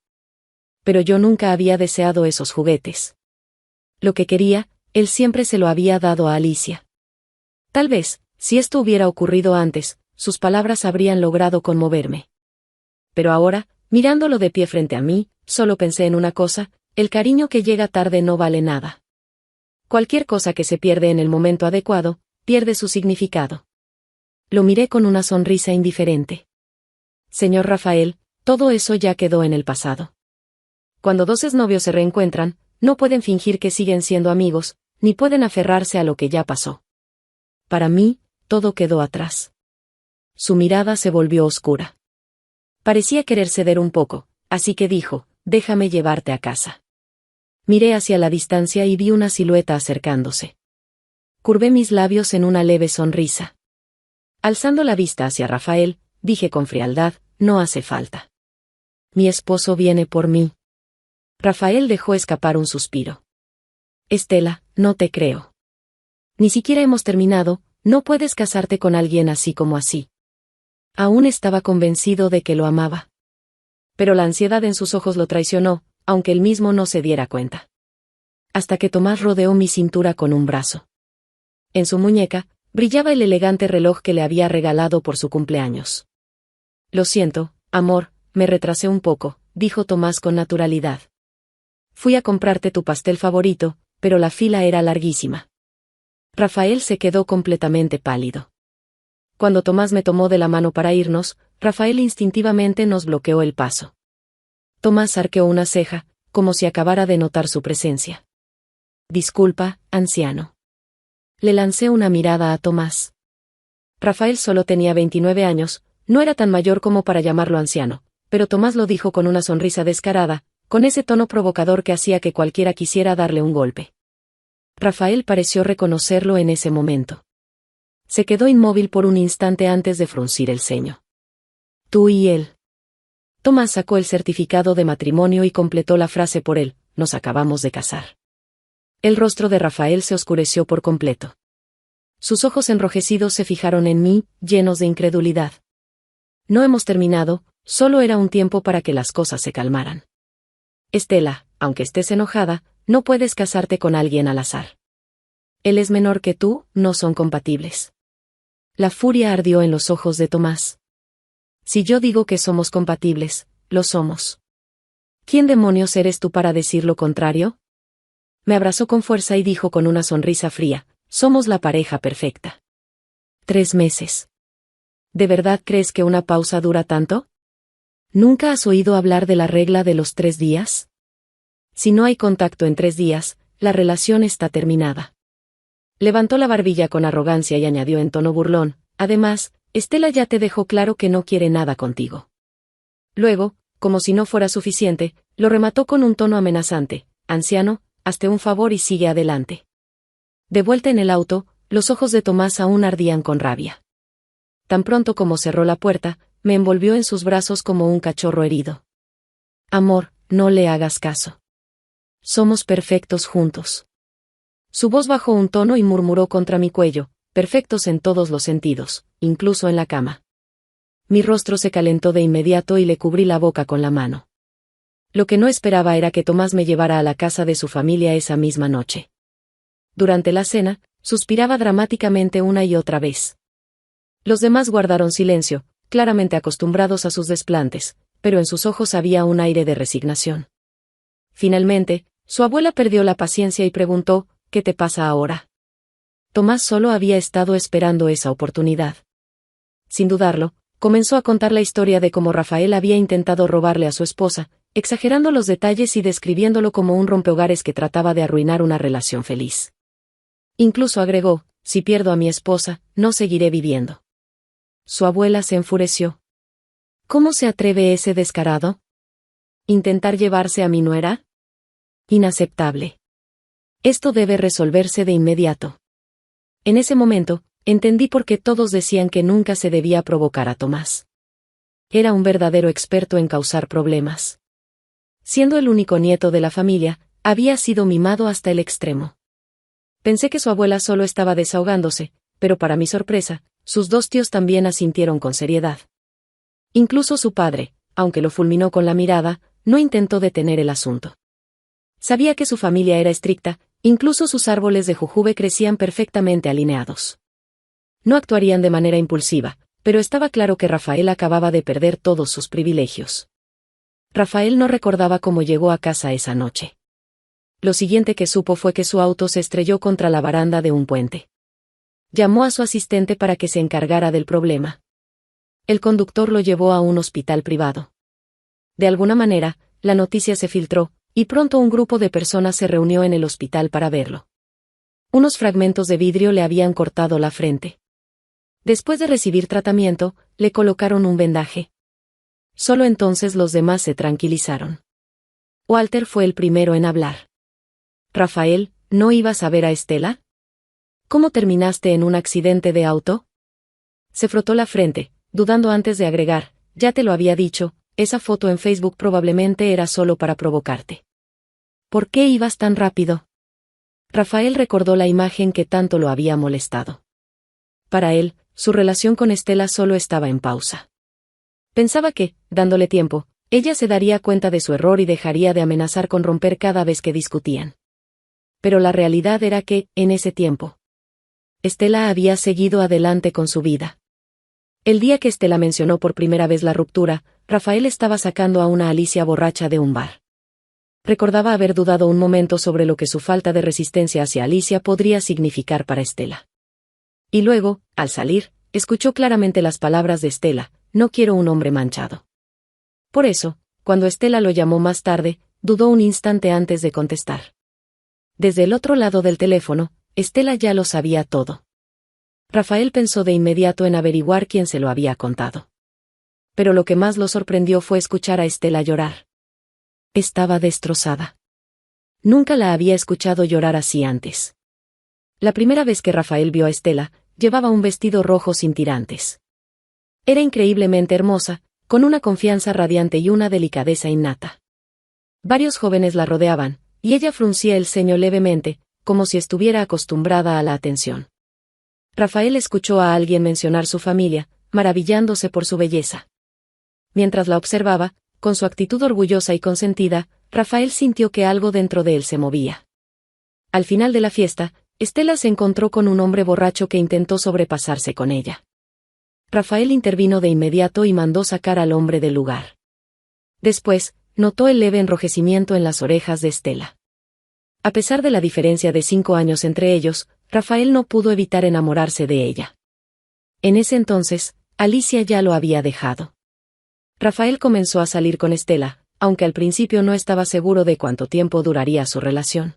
Pero yo nunca había deseado esos juguetes. Lo que quería, él siempre se lo había dado a Alicia. Tal vez, si esto hubiera ocurrido antes, sus palabras habrían logrado conmoverme. Pero ahora, mirándolo de pie frente a mí, solo pensé en una cosa, el cariño que llega tarde no vale nada. Cualquier cosa que se pierde en el momento adecuado, pierde su significado. Lo miré con una sonrisa indiferente. Señor Rafael, todo eso ya quedó en el pasado. Cuando 2 exnovios se reencuentran, no pueden fingir que siguen siendo amigos, ni pueden aferrarse a lo que ya pasó. Para mí, todo quedó atrás. Su mirada se volvió oscura. Parecía querer ceder un poco, así que dijo, déjame llevarte a casa. Miré hacia la distancia y vi una silueta acercándose. Curvé mis labios en una leve sonrisa. Alzando la vista hacia Rafael, dije con frialdad, no hace falta. Mi esposo viene por mí. Rafael dejó escapar un suspiro. Estela, no te creo. Ni siquiera hemos terminado, no puedes casarte con alguien así como así. Aún estaba convencido de que lo amaba. Pero la ansiedad en sus ojos lo traicionó, aunque él mismo no se diera cuenta. Hasta que Tomás rodeó mi cintura con un brazo. En su muñeca, brillaba el elegante reloj que le había regalado por su cumpleaños. Lo siento, amor, me retrasé un poco, dijo Tomás con naturalidad. Fui a comprarte tu pastel favorito, pero la fila era larguísima. Rafael se quedó completamente pálido. Cuando Tomás me tomó de la mano para irnos, Rafael instintivamente nos bloqueó el paso. Tomás arqueó una ceja, como si acabara de notar su presencia. Disculpa, anciano. Le lancé una mirada a Tomás. Rafael solo tenía 29 años, no era tan mayor como para llamarlo anciano, pero Tomás lo dijo con una sonrisa descarada, con ese tono provocador que hacía que cualquiera quisiera darle un golpe. Rafael pareció reconocerlo en ese momento. Se quedó inmóvil por un instante antes de fruncir el ceño. Tú y él. Tomás sacó el certificado de matrimonio y completó la frase por él, nos acabamos de casar. El rostro de Rafael se oscureció por completo. Sus ojos enrojecidos se fijaron en mí, llenos de incredulidad. No hemos terminado, solo era un tiempo para que las cosas se calmaran. Estela, aunque estés enojada, no puedes casarte con alguien al azar. Él es menor que tú, no son compatibles. La furia ardió en los ojos de Tomás. Si yo digo que somos compatibles, lo somos. ¿Quién demonios eres tú para decir lo contrario? Me abrazó con fuerza y dijo con una sonrisa fría, somos la pareja perfecta. 3 meses. ¿De verdad crees que una pausa dura tanto? ¿Nunca has oído hablar de la regla de los 3 días? Si no hay contacto en 3 días, la relación está terminada. Levantó la barbilla con arrogancia y añadió en tono burlón, además, Estela ya te dejó claro que no quiere nada contigo. Luego, como si no fuera suficiente, lo remató con un tono amenazante, anciano, hazte un favor y sigue adelante. De vuelta en el auto, los ojos de Tomás aún ardían con rabia. Tan pronto como cerró la puerta, me envolvió en sus brazos como un cachorro herido. Amor, no le hagas caso. Somos perfectos juntos. Su voz bajó un tono y murmuró contra mi cuello, perfectos en todos los sentidos, incluso en la cama. Mi rostro se calentó de inmediato y le cubrí la boca con la mano. Lo que no esperaba era que Tomás me llevara a la casa de su familia esa misma noche. Durante la cena, suspiraba dramáticamente una y otra vez. Los demás guardaron silencio, claramente acostumbrados a sus desplantes, pero en sus ojos había un aire de resignación. Finalmente, su abuela perdió la paciencia y preguntó, ¿qué te pasa ahora? Tomás solo había estado esperando esa oportunidad. Sin dudarlo, comenzó a contar la historia de cómo Rafael había intentado robarle a su esposa, exagerando los detalles y describiéndolo como un rompehogares que trataba de arruinar una relación feliz. Incluso agregó, si pierdo a mi esposa, no seguiré viviendo. Su abuela se enfureció. ¿Cómo se atreve ese descarado? ¿Intentar llevarse a mi nuera? Inaceptable. Esto debe resolverse de inmediato. En ese momento, entendí por qué todos decían que nunca se debía provocar a Tomás. Era un verdadero experto en causar problemas. Siendo el único nieto de la familia, había sido mimado hasta el extremo. Pensé que su abuela solo estaba desahogándose, pero para mi sorpresa, sus dos tíos también asintieron con seriedad. Incluso su padre, aunque lo fulminó con la mirada, no intentó detener el asunto. Sabía que su familia era estricta, incluso sus árboles de jujube crecían perfectamente alineados. No actuarían de manera impulsiva, pero estaba claro que Rafael acababa de perder todos sus privilegios. Rafael no recordaba cómo llegó a casa esa noche. Lo siguiente que supo fue que su auto se estrelló contra la baranda de un puente. Llamó a su asistente para que se encargara del problema. El conductor lo llevó a un hospital privado. De alguna manera, la noticia se filtró, y pronto un grupo de personas se reunió en el hospital para verlo. Unos fragmentos de vidrio le habían cortado la frente. Después de recibir tratamiento, le colocaron un vendaje. Solo entonces los demás se tranquilizaron. Walter fue el primero en hablar. Rafael, ¿no ibas a ver a Estela? ¿Cómo terminaste en un accidente de auto? Se frotó la frente, dudando antes de agregar, ya te lo había dicho, esa foto en Facebook probablemente era solo para provocarte. ¿Por qué ibas tan rápido? Rafael recordó la imagen que tanto lo había molestado. Para él, su relación con Estela solo estaba en pausa. Pensaba que, dándole tiempo, ella se daría cuenta de su error y dejaría de amenazar con romper cada vez que discutían. Pero la realidad era que, en ese tiempo, Estela había seguido adelante con su vida. El día que Estela mencionó por primera vez la ruptura, Rafael estaba sacando a una Alicia borracha de un bar. Recordaba haber dudado un momento sobre lo que su falta de resistencia hacia Alicia podría significar para Estela. Y luego, al salir, escuchó claramente las palabras de Estela, no quiero un hombre manchado. Por eso, cuando Estela lo llamó más tarde, dudó un instante antes de contestar. Desde el otro lado del teléfono, Estela ya lo sabía todo. Rafael pensó de inmediato en averiguar quién se lo había contado. Pero lo que más lo sorprendió fue escuchar a Estela llorar. Estaba destrozada. Nunca la había escuchado llorar así antes. La primera vez que Rafael vio a Estela, llevaba un vestido rojo sin tirantes. Era increíblemente hermosa, con una confianza radiante y una delicadeza innata. Varios jóvenes la rodeaban, y ella fruncía el ceño levemente, como si estuviera acostumbrada a la atención. Rafael escuchó a alguien mencionar su familia, maravillándose por su belleza. Mientras la observaba, con su actitud orgullosa y consentida, Rafael sintió que algo dentro de él se movía. Al final de la fiesta, Estela se encontró con un hombre borracho que intentó sobrepasarse con ella. Rafael intervino de inmediato y mandó sacar al hombre del lugar. Después, notó el leve enrojecimiento en las orejas de Estela. A pesar de la diferencia de 5 años entre ellos, Rafael no pudo evitar enamorarse de ella. En ese entonces, Alicia ya lo había dejado. Rafael comenzó a salir con Estela, aunque al principio no estaba seguro de cuánto tiempo duraría su relación.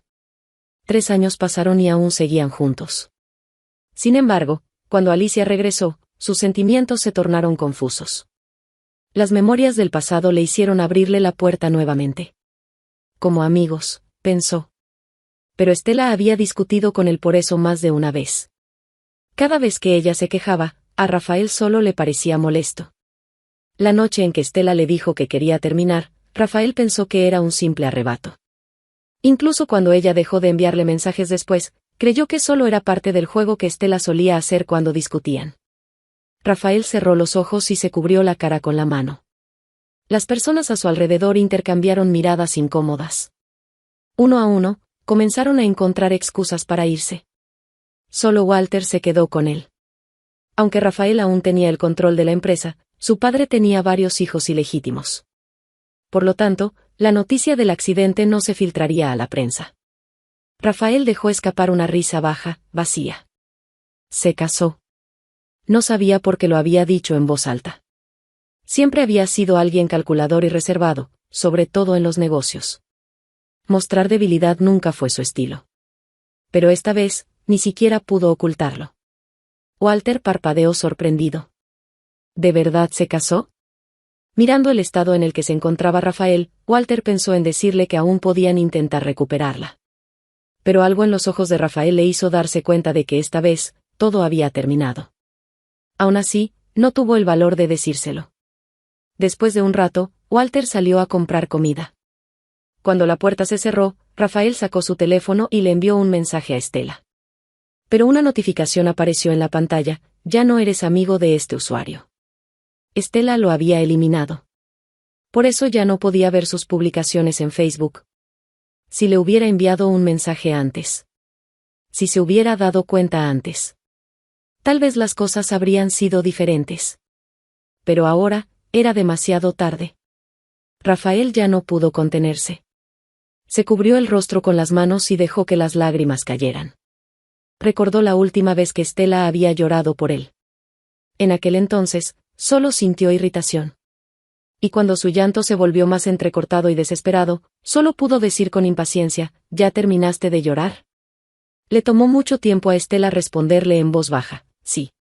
3 años pasaron y aún seguían juntos. Sin embargo, cuando Alicia regresó, sus sentimientos se tornaron confusos. Las memorias del pasado le hicieron abrirle la puerta nuevamente. Como amigos, pensó. Pero Estela había discutido con él por eso más de una vez. Cada vez que ella se quejaba, a Rafael solo le parecía molesto. La noche en que Estela le dijo que quería terminar, Rafael pensó que era un simple arrebato. Incluso cuando ella dejó de enviarle mensajes después, creyó que solo era parte del juego que Estela solía hacer cuando discutían. Rafael cerró los ojos y se cubrió la cara con la mano. Las personas a su alrededor intercambiaron miradas incómodas. Uno a uno, comenzaron a encontrar excusas para irse. Solo Walter se quedó con él. Aunque Rafael aún tenía el control de la empresa, su padre tenía varios hijos ilegítimos. Por lo tanto, la noticia del accidente no se filtraría a la prensa. Rafael dejó escapar una risa baja, vacía. Se casó. No sabía por qué lo había dicho en voz alta. Siempre había sido alguien calculador y reservado, sobre todo en los negocios. Mostrar debilidad nunca fue su estilo. Pero esta vez, ni siquiera pudo ocultarlo. Walter parpadeó sorprendido. ¿De verdad se casó? Mirando el estado en el que se encontraba Rafael, Walter pensó en decirle que aún podían intentar recuperarla. Pero algo en los ojos de Rafael le hizo darse cuenta de que esta vez, todo había terminado. Aún así, no tuvo el valor de decírselo. Después de un rato, Walter salió a comprar comida. Cuando la puerta se cerró, Rafael sacó su teléfono y le envió un mensaje a Estela. Pero una notificación apareció en la pantalla: ya no eres amigo de este usuario. Estela lo había eliminado. Por eso ya no podía ver sus publicaciones en Facebook. Si le hubiera enviado un mensaje antes. Si se hubiera dado cuenta antes. Tal vez las cosas habrían sido diferentes. Pero ahora, era demasiado tarde. Rafael ya no pudo contenerse. Se cubrió el rostro con las manos y dejó que las lágrimas cayeran. Recordó la última vez que Estela había llorado por él. En aquel entonces, solo sintió irritación. Y cuando su llanto se volvió más entrecortado y desesperado, solo pudo decir con impaciencia: ¿ya terminaste de llorar? Le tomó mucho tiempo a Estela responderle en voz baja: sí.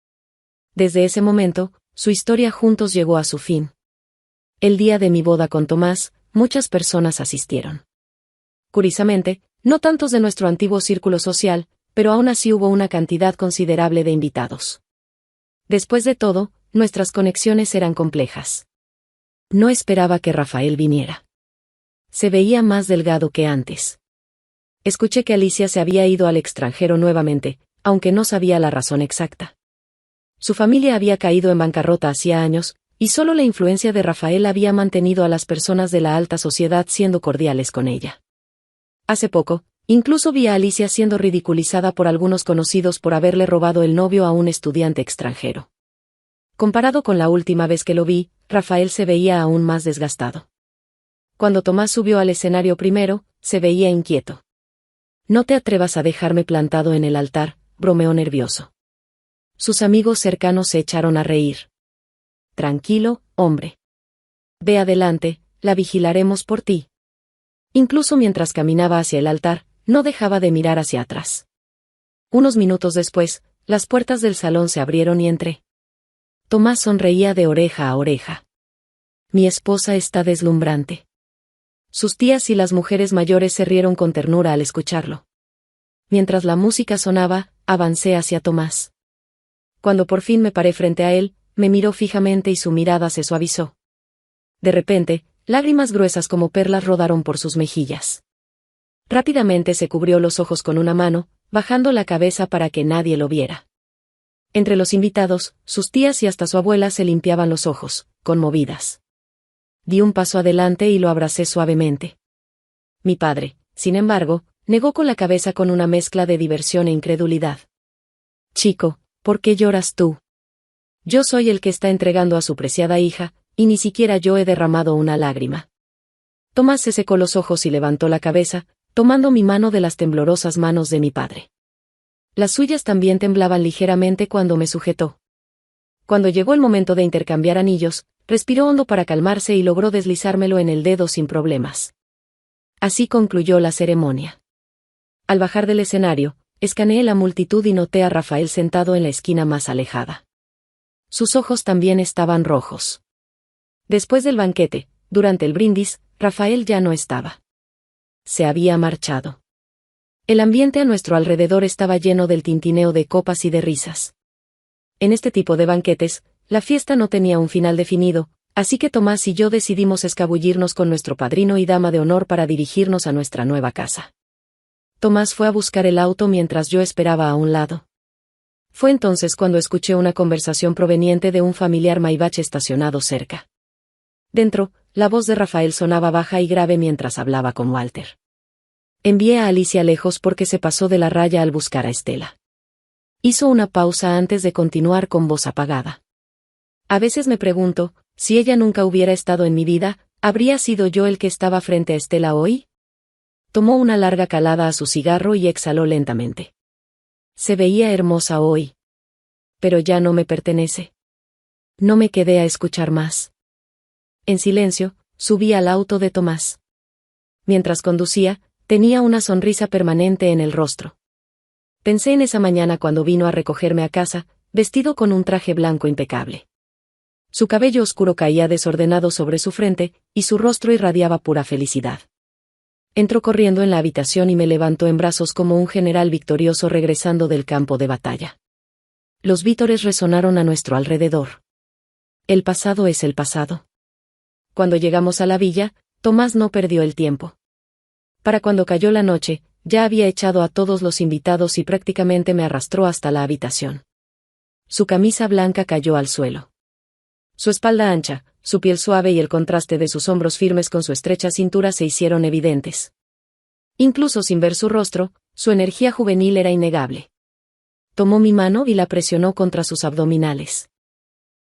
Desde ese momento, su historia juntos llegó a su fin. El día de mi boda con Tomás, muchas personas asistieron. Curiosamente, no tantos de nuestro antiguo círculo social, pero aún así hubo una cantidad considerable de invitados. Después de todo, nuestras conexiones eran complejas. No esperaba que Rafael viniera. Se veía más delgado que antes. Escuché que Alicia se había ido al extranjero nuevamente, aunque no sabía la razón exacta. Su familia había caído en bancarrota hacía años, y solo la influencia de Rafael había mantenido a las personas de la alta sociedad siendo cordiales con ella. Hace poco, incluso vi a Alicia siendo ridiculizada por algunos conocidos por haberle robado el novio a un estudiante extranjero. Comparado con la última vez que lo vi, Rafael se veía aún más desgastado. Cuando Tomás subió al escenario primero, se veía inquieto. No te atrevas a dejarme plantado en el altar, bromeó nervioso. Sus amigos cercanos se echaron a reír. Tranquilo, hombre. Ve adelante, la vigilaremos por ti. Incluso mientras caminaba hacia el altar, no dejaba de mirar hacia atrás. Unos minutos después, las puertas del salón se abrieron y entré. Tomás sonreía de oreja a oreja. Mi esposa está deslumbrante. Sus tías y las mujeres mayores se rieron con ternura al escucharlo. Mientras la música sonaba, avancé hacia Tomás. Cuando por fin me paré frente a él, me miró fijamente y su mirada se suavizó. De repente, lágrimas gruesas como perlas rodaron por sus mejillas. Rápidamente se cubrió los ojos con una mano, bajando la cabeza para que nadie lo viera. Entre los invitados, sus tías y hasta su abuela se limpiaban los ojos, conmovidas. Di un paso adelante y lo abracé suavemente. Mi padre, sin embargo, negó con la cabeza con una mezcla de diversión e incredulidad. Chico, ¿por qué lloras tú? Yo soy el que está entregando a su preciada hija, y ni siquiera yo he derramado una lágrima. Tomás se secó los ojos y levantó la cabeza, tomando mi mano de las temblorosas manos de mi padre. Las suyas también temblaban ligeramente cuando me sujetó. Cuando llegó el momento de intercambiar anillos, respiró hondo para calmarse y logró deslizármelo en el dedo sin problemas. Así concluyó la ceremonia. Al bajar del escenario, escaneé la multitud y noté a Rafael sentado en la esquina más alejada. Sus ojos también estaban rojos. Después del banquete, durante el brindis, Rafael ya no estaba. Se había marchado. El ambiente a nuestro alrededor estaba lleno del tintineo de copas y de risas. en este tipo de banquetes, la fiesta no tenía un final definido, así que Tomás y yo decidimos escabullirnos con nuestro padrino y dama de honor para dirigirnos a nuestra nueva casa. Tomás fue a buscar el auto mientras yo esperaba a un lado. Fue entonces cuando escuché una conversación proveniente de un familiar Maybach estacionado cerca. Dentro, la voz de Rafael sonaba baja y grave mientras hablaba con Walter. Envié a Alicia lejos porque se pasó de la raya al buscar a Estela. Hizo una pausa antes de continuar con voz apagada. A veces me pregunto, si ella nunca hubiera estado en mi vida, ¿habría sido yo el que estaba frente a Estela hoy? Tomó una larga calada a su cigarro y exhaló lentamente. Se veía hermosa hoy. Pero ya no me pertenece. No me quedé a escuchar más. En silencio, subí al auto de Tomás. Mientras conducía, tenía una sonrisa permanente en el rostro. Pensé en esa mañana cuando vino a recogerme a casa, vestido con un traje blanco impecable. Su cabello oscuro caía desordenado sobre su frente, y su rostro irradiaba pura felicidad. Entró corriendo en la habitación y me levantó en brazos como un general victorioso regresando del campo de batalla. Los vítores resonaron a nuestro alrededor. El pasado es el pasado. Cuando llegamos a la villa, Tomás no perdió el tiempo. Para cuando cayó la noche, ya había echado a todos los invitados y prácticamente me arrastró hasta la habitación. Su camisa blanca cayó al suelo. Su espalda ancha, su piel suave y el contraste de sus hombros firmes con su estrecha cintura se hicieron evidentes. Incluso sin ver su rostro, su energía juvenil era innegable. Tomó mi mano y la presionó contra sus abdominales.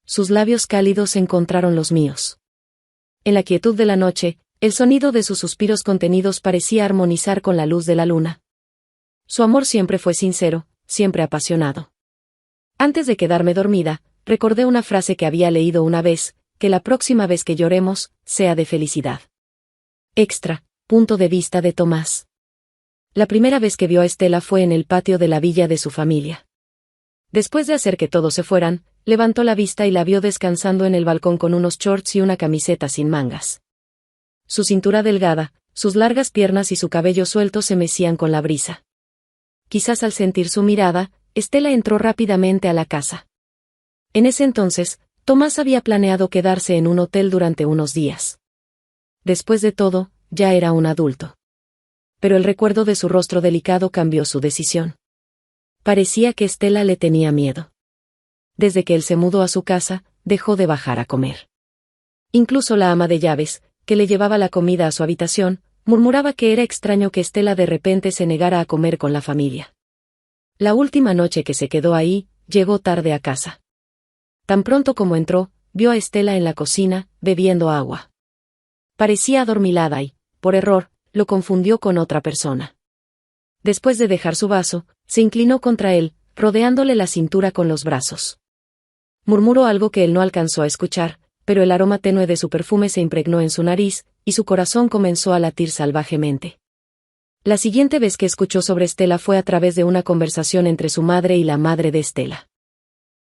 Sus labios cálidos encontraron los míos. En la quietud de la noche, el sonido de sus suspiros contenidos parecía armonizar con la luz de la luna. Su amor siempre fue sincero, siempre apasionado. Antes de quedarme dormida, recordé una frase que había leído una vez, que la próxima vez que lloremos, sea de felicidad. Extra, punto de vista de Tomás. La primera vez que vio a Estela fue en el patio de la villa de su familia. Después de hacer que todos se fueran, levantó la vista y la vio descansando en el balcón con unos shorts y una camiseta sin mangas. Su cintura delgada, sus largas piernas y su cabello suelto se mecían con la brisa. Quizás al sentir su mirada, Estela entró rápidamente a la casa. En ese entonces, Tomás había planeado quedarse en un hotel durante unos días. Después de todo, ya era un adulto. Pero el recuerdo de su rostro delicado cambió su decisión. Parecía que Estela le tenía miedo. Desde que él se mudó a su casa, dejó de bajar a comer. Incluso la ama de llaves, que le llevaba la comida a su habitación, murmuraba que era extraño que Estela de repente se negara a comer con la familia. La última noche que se quedó ahí, llegó tarde a casa. Tan pronto como entró, vio a Estela en la cocina, bebiendo agua. Parecía adormilada y, por error, lo confundió con otra persona. Después de dejar su vaso, se inclinó contra él, rodeándole la cintura con los brazos. Murmuró algo que él no alcanzó a escuchar, pero el aroma tenue de su perfume se impregnó en su nariz, y su corazón comenzó a latir salvajemente. La siguiente vez que escuchó sobre Estela fue a través de una conversación entre su madre y la madre de Estela.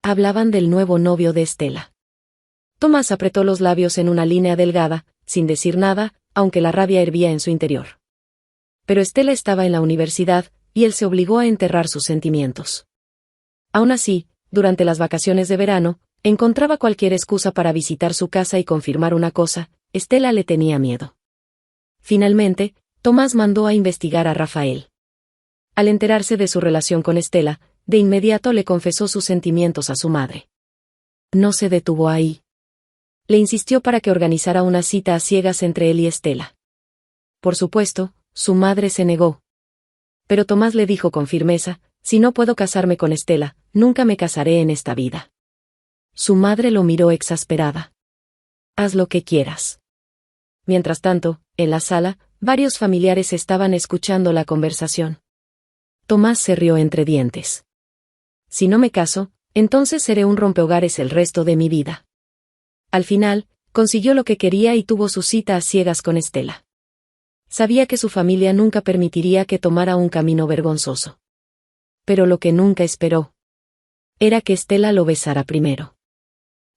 Hablaban del nuevo novio de Estela. Tomás apretó los labios en una línea delgada, sin decir nada, aunque la rabia hervía en su interior. Pero Estela estaba en la universidad, y él se obligó a enterrar sus sentimientos. Aún así, durante las vacaciones de verano, encontraba cualquier excusa para visitar su casa y confirmar una cosa: Estela le tenía miedo. Finalmente, Tomás mandó a investigar a Rafael. Al enterarse de su relación con Estela, de inmediato le confesó sus sentimientos a su madre. No se detuvo ahí. Le insistió para que organizara una cita a ciegas entre él y Estela. Por supuesto, su madre se negó. Pero Tomás le dijo con firmeza: si no puedo casarme con Estela, nunca me casaré en esta vida. Su madre lo miró exasperada. Haz lo que quieras. Mientras tanto, en la sala, varios familiares estaban escuchando la conversación. Tomás se rió entre dientes. Si no me caso, entonces seré un rompehogares el resto de mi vida. Al final, consiguió lo que quería y tuvo su cita a ciegas con Estela. Sabía que su familia nunca permitiría que tomara un camino vergonzoso. Pero lo que nunca esperó era que Estela lo besara primero.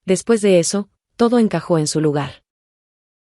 Después de eso, todo encajó en su lugar.